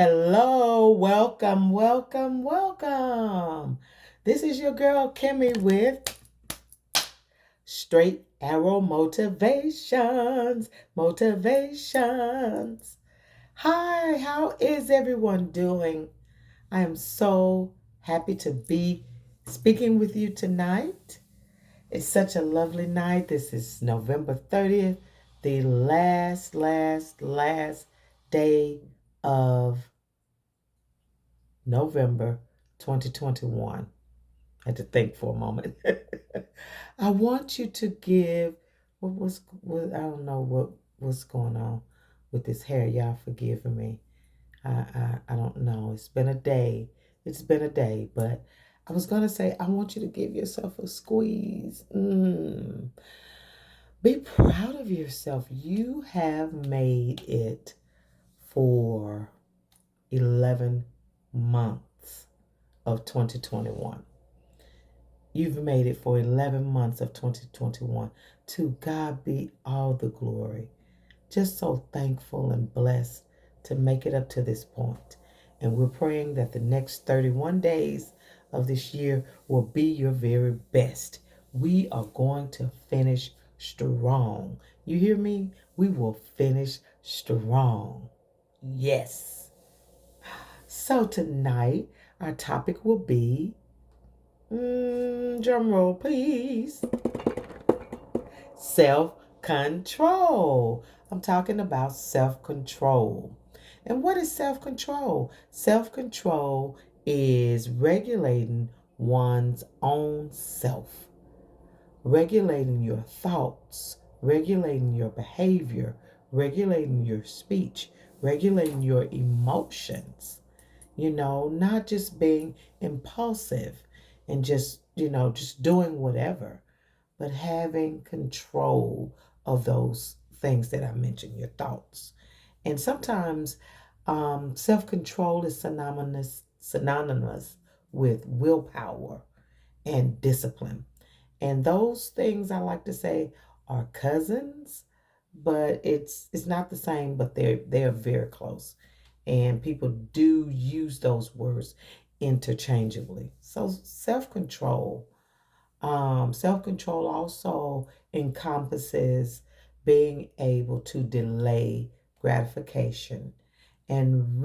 Hello, welcome, welcome, welcome. This is your girl Kimmie with Straight Arrow Motivations. Hi, how is everyone doing? I am so happy to be speaking with you tonight. It's such a lovely night. This is November 30th, the last day of November 2021. I had to think for a moment. I want you to give I don't know what's going on with this hair. Y'all forgive me. I don't know. It's been a day. It's been a day, but I was gonna say I want you to give yourself a squeeze. Be proud of yourself. You have made it for 11 months of 2021. You've made it for 11 months of 2021. To God be all the glory. Just so thankful and blessed to make it up to this point. And we're praying that the next 31 days of this year will be your very best. We are going to finish strong. You hear me? We will finish strong. Yes. So tonight, our topic will be drum roll, please. Self control. I'm talking about self control. And what is self control? Self control is regulating one's own self, regulating your thoughts, regulating your behavior, regulating your speech, regulating your emotions. Not just being impulsive and just doing whatever, but having control of those things that I mentioned, your thoughts. And sometimes self control is synonymous with willpower and discipline. And those things I like to say are cousins, but it's not the same, but they're very close. And people do use those words interchangeably. So self control also encompasses being able to delay gratification and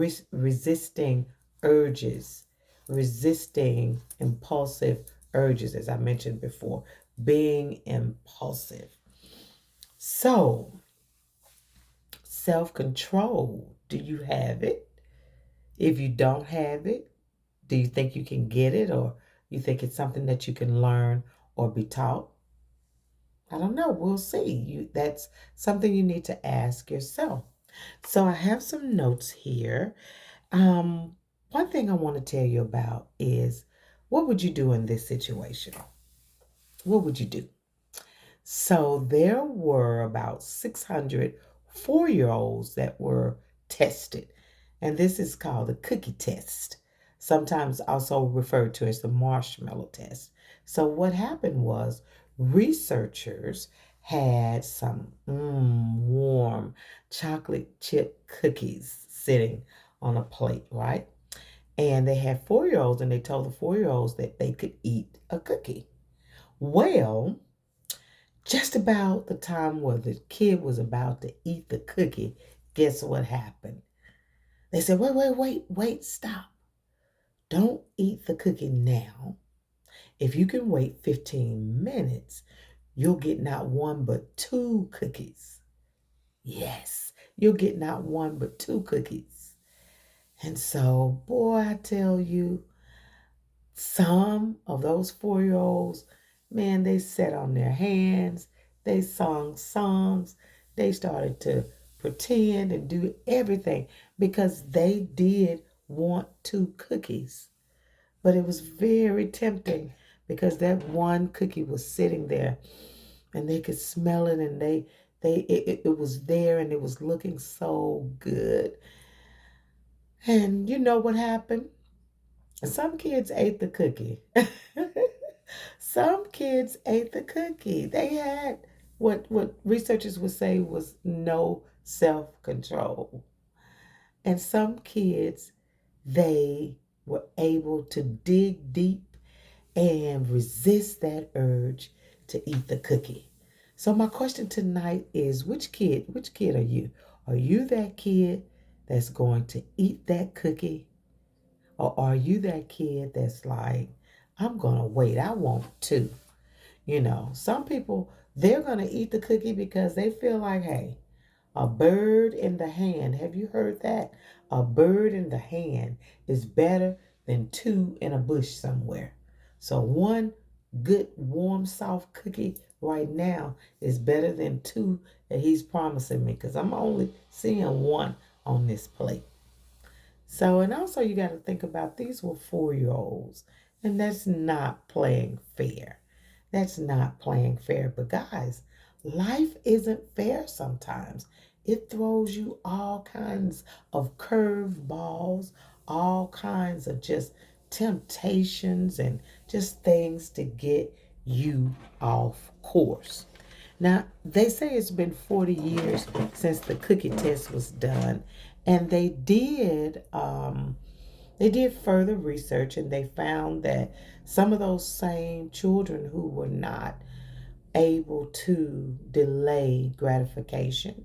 urges, resisting impulsive urges, as I mentioned before, being impulsive. So, self control, do you have it? If you don't have it, do you think you can get it, or you think it's something that you can learn or be taught? I don't know. We'll see. That's something you need to ask yourself. So I have some notes here. One thing I want to tell you about is what would you do in this situation? What would you do? So there were about 600 year olds that were tested, and this is called the cookie test, sometimes also referred to as the marshmallow test. So what happened was researchers had some warm chocolate chip cookies sitting on a plate, right? And they had 4 year olds, and they told the 4 year olds that they could eat a cookie. Well, just about the time where the kid was about to eat the cookie, guess what happened? They said, wait, stop. Don't eat the cookie now. If you can wait 15 minutes, you'll get not one but two cookies. Yes, you'll get not one but two cookies. And so, boy, I tell you, some of those 4 year olds, man, they sat on their hands, they sung songs, they started to pretend and do everything because they did want two cookies. But it was very tempting because that one cookie was sitting there and they could smell it, and it was there and it was looking so good. And you know what happened? Some kids ate the cookie. Some kids ate the cookie. They had what researchers would say was no self-control. And some kids, they were able to dig deep and resist that urge to eat the cookie. So my question tonight is which kid are you? Are you that kid that's going to eat that cookie? Or are you that kid that's like, I'm going to wait, I want to? Some people, they're going to eat the cookie because they feel like, hey, a bird in the hand. Have you heard that? A bird in the hand is better than two in a bush somewhere. So one good, warm, soft cookie right now is better than two that he's promising me because I'm only seeing one on this plate. So, and also you got to think about these were 4-year-olds, and that's not playing fair. That's not playing fair. But guys, life isn't fair sometimes. It throws you all kinds of curved balls, all kinds of just temptations and just things to get you off course. Now, they say it's been 40 years since the cookie test was done, and they did further research and they found that some of those same children who were not able to delay gratification,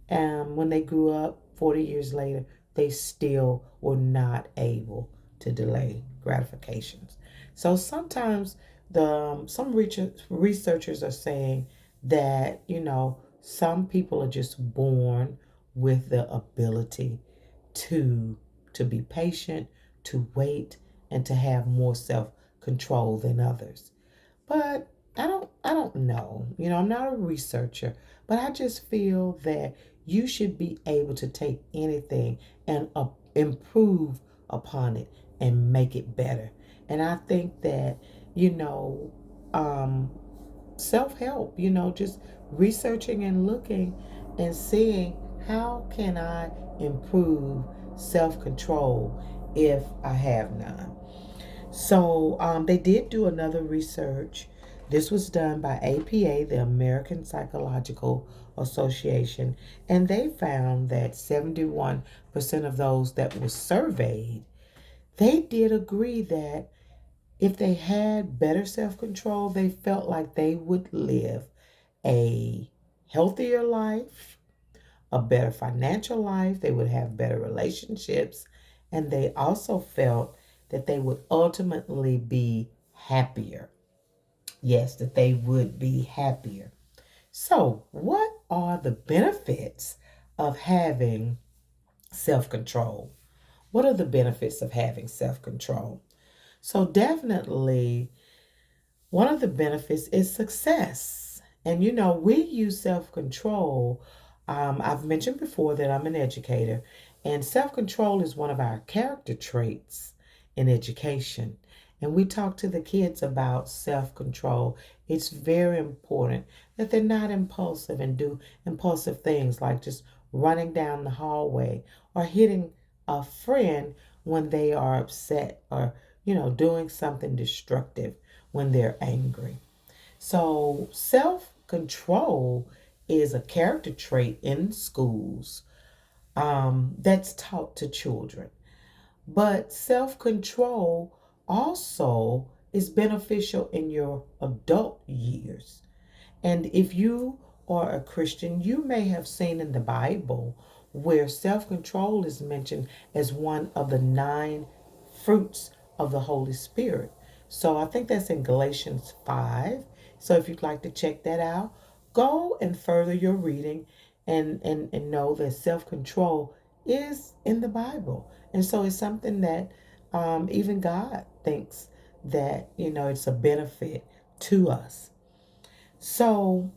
when they grew up 40 years later, they still were not able to delay gratifications. So sometimes some researchers are saying that some people are just born with the ability to be patient, to wait, and to have more self control than others. But I don't know. I'm not a researcher, but I just feel that you should be able to take anything and improve upon it and make it better. And I think that, you know, um, self-help, just researching and looking and seeing how can I improve self-control if I have none. So they did do another research. This was done by APA, the American Psychological Association, and they found that 71% of those that were surveyed, they did agree that if they had better self-control, they felt like they would live a healthier life, a better financial life, they would have better relationships, and they also felt that they would ultimately be happier. Yes, that they would be happier. So, what are the benefits of having self control? What are the benefits of having self control? So, definitely one of the benefits is success. And we use self control. I've mentioned before that I'm an educator, and self control is one of our character traits in education. And we talk to the kids about self control. It's very important that they're not impulsive and do impulsive things like just running down the hallway or hitting a friend when they are upset or, doing something destructive when they're angry. So, self control is a character trait in schools that's taught to children. But self control also is beneficial in your adult years. And if you are a Christian, you may have seen in the Bible where self control is mentioned as one of the 9 fruits of the Holy Spirit. So I think that's in Galatians 5. So if you'd like to check that out, go and further your reading and know that self control is in the Bible. And so it's something that even God thinks that, it's a benefit to us. So,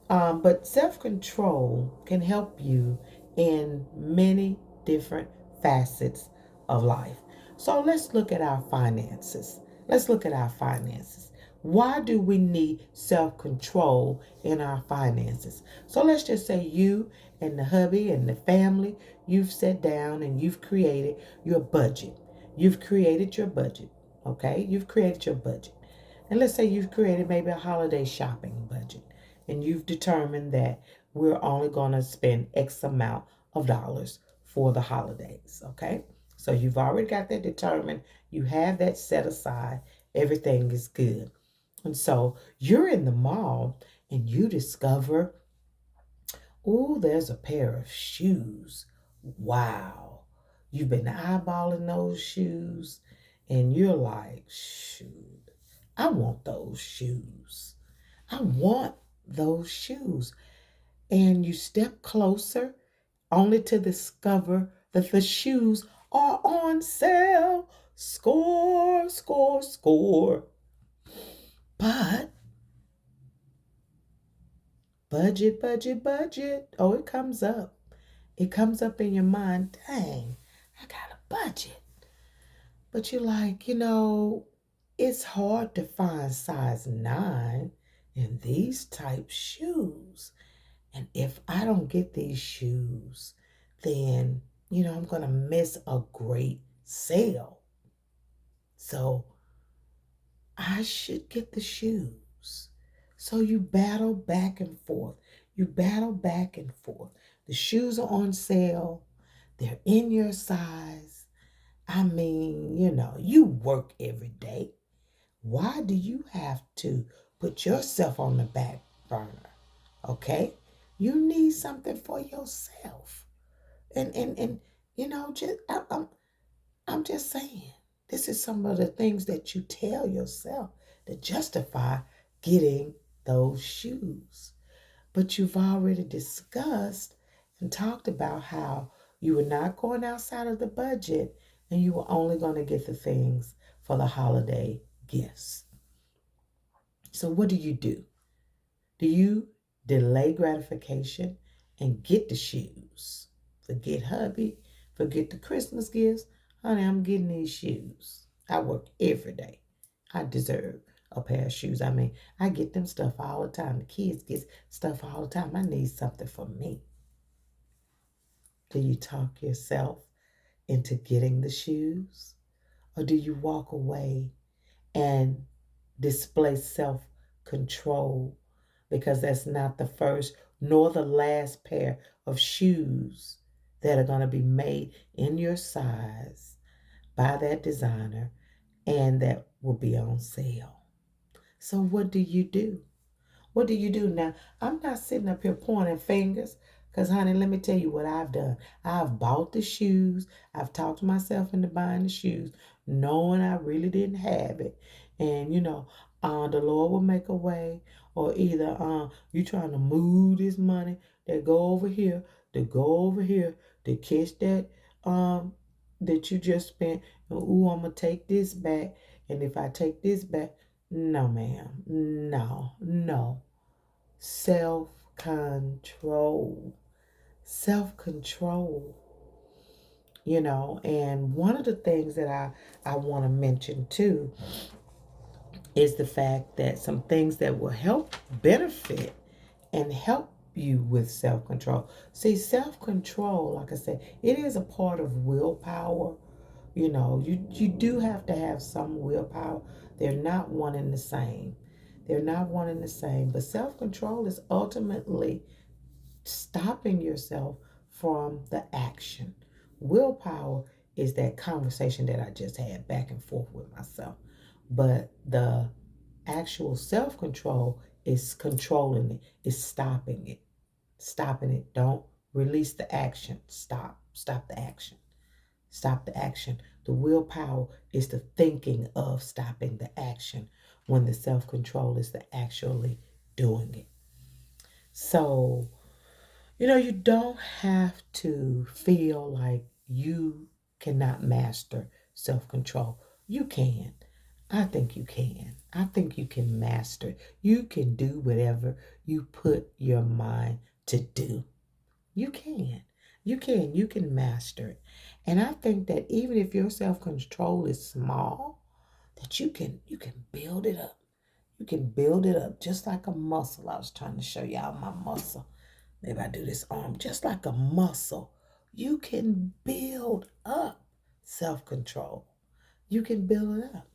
but self control can help you in many different facets of life. So, let's look at our finances. Let's look at our finances. Why do we need self control in our finances? So, let's just say you and the hubby and the family, you've sat down and you've created your budget. You've created your budget. Okay? You've created your budget. And let's say you've created maybe a holiday shopping budget and you've determined that we're only going to spend X amount of dollars for the holidays. Okay. So you've already got that determined. You have that set aside. Everything is good. And so you're in the mall and you discover, oh, there's a pair of shoes. Wow. You've been eyeballing those shoes and you're like, shoot, I want those shoes. I want those shoes. And you step closer only to discover that the shoes are on sale. Score, score, score. But budget, budget, budget. Oh, it comes up. It comes up in your mind. Dang, I got a budget. But you're like, it's hard to find size 9 in these type shoes. And if I don't get these shoes, then, I'm going to miss a great sale. So I should get the shoes. So you battle back and forth. You battle back and forth. The shoes are on sale. They're in your size. I mean, you work every day. Why do you have to put yourself on the back burner? Okay? You need something for yourself. And just I'm just saying, this is some of the things that you tell yourself to justify getting those shoes. But you've already discussed and talked about how you were not going outside of the budget and you were only going to get the things for the holiday gifts. So what do? Do you delay gratification and get the shoes? Forget hubby, forget the Christmas gifts. Honey, I'm getting these shoes. I work every day. I deserve a pair of shoes. I mean, I get them stuff all the time. The kids get stuff all the time. I need something for me. Do you talk yourself into getting the shoes? Or do you walk away and display self control because that's not the first nor the last pair of shoes that are going to be made in your size by that designer and that will be on sale? So, what do you do? What do you do now? I'm not sitting up here pointing fingers because, honey, let me tell you what I've done. I've bought the shoes. I've talked myself into buying the shoes, knowing I really didn't have it. And, the Lord will make a way, or either you trying to move this money that go over here, to go over here, to catch that you just spent. Ooh, I'm going to take this back. And if I take this back, no, ma'am. No, no. Self control. Self control. And one of the things that I want to mention too is the fact that some things that will help benefit and help you with self control. See, self control, like I said, it is a part of willpower. You do have to have some willpower. They're not one and the same. They're not one and the same. But self control is ultimately stopping yourself from the action. Willpower is that conversation that I just had back and forth with myself. But the actual self control is controlling it, is stopping it. Stopping it. Don't release the action. Stop. Stop the action. Stop the action. The willpower is the thinking of stopping the action when the self control is the actually doing it. So, you don't have to feel like you cannot master self control. You can. I think you can. I think you can master it. You can do whatever you put your mind to do. You can. You can. You can master it. And I think that even if your self-control is small, that you can build it up. You can build it up just like a muscle. I was trying to show y'all my muscle. Maybe I do this arm just like a muscle. You can build up self-control. You can build it up.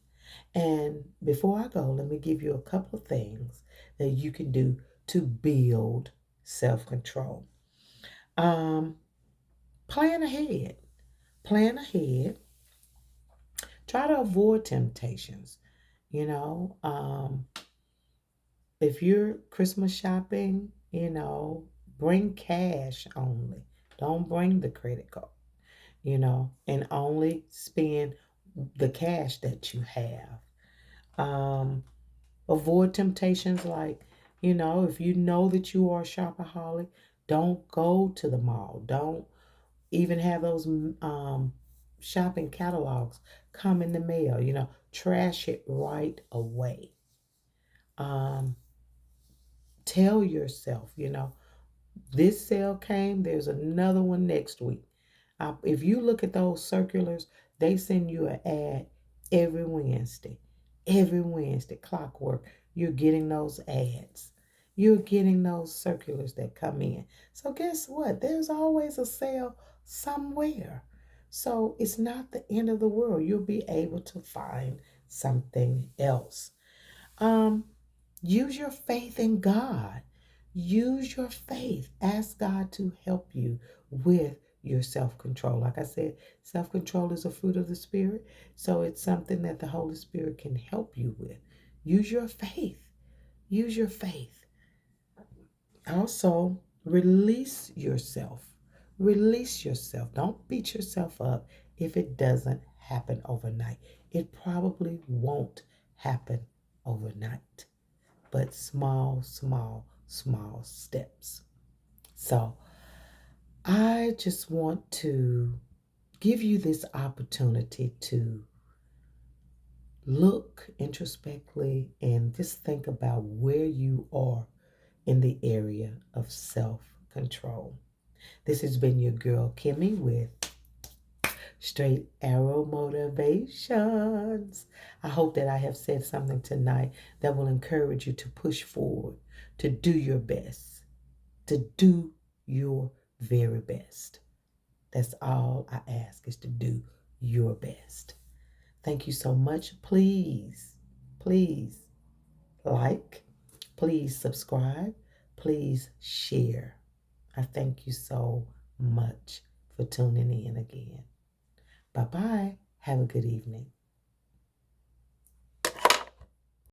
And before I go, let me give you a couple of things that you can do to build self-control. Um, Plan ahead. Plan ahead. Try to avoid temptations. You know, if you're Christmas shopping, bring cash only. Don't bring the credit card, and only spend the cash that you have. Um, Avoid temptations like, if you know that you are a shopaholic, don't go to the mall. Don't even have those shopping catalogs come in the mail. Trash it right away. Um, Tell yourself, this sale came, there's another one next week. If you look at those circulars, they send you an ad every Wednesday. Every Wednesday, clockwork, you're getting those ads. You're getting those circulars that come in. So, guess what? There's always a sale somewhere. So, it's not the end of the world. You'll be able to find something else. Um, Use your faith in God. Use your faith. Ask God to help you with your self control. Like I said, self control is a fruit of the Spirit. So it's something that the Holy Spirit can help you with. Use your faith. Use your faith. Also, release yourself. Release yourself. Don't beat yourself up if it doesn't happen overnight. It probably won't happen overnight, but small, small, small steps. So I just want to give you this opportunity to look introspectively and just think about where you are in the area of self control. This has been your girl, Kimmie, with Straight Arrow Motivations. I hope that I have said something tonight that will encourage you to push forward, to do your best, to do your very best. That's all I ask, is to do your best. Thank you so much. Please, please like, please subscribe, please share. I thank you so much for tuning in again. Bye bye. Have a good evening.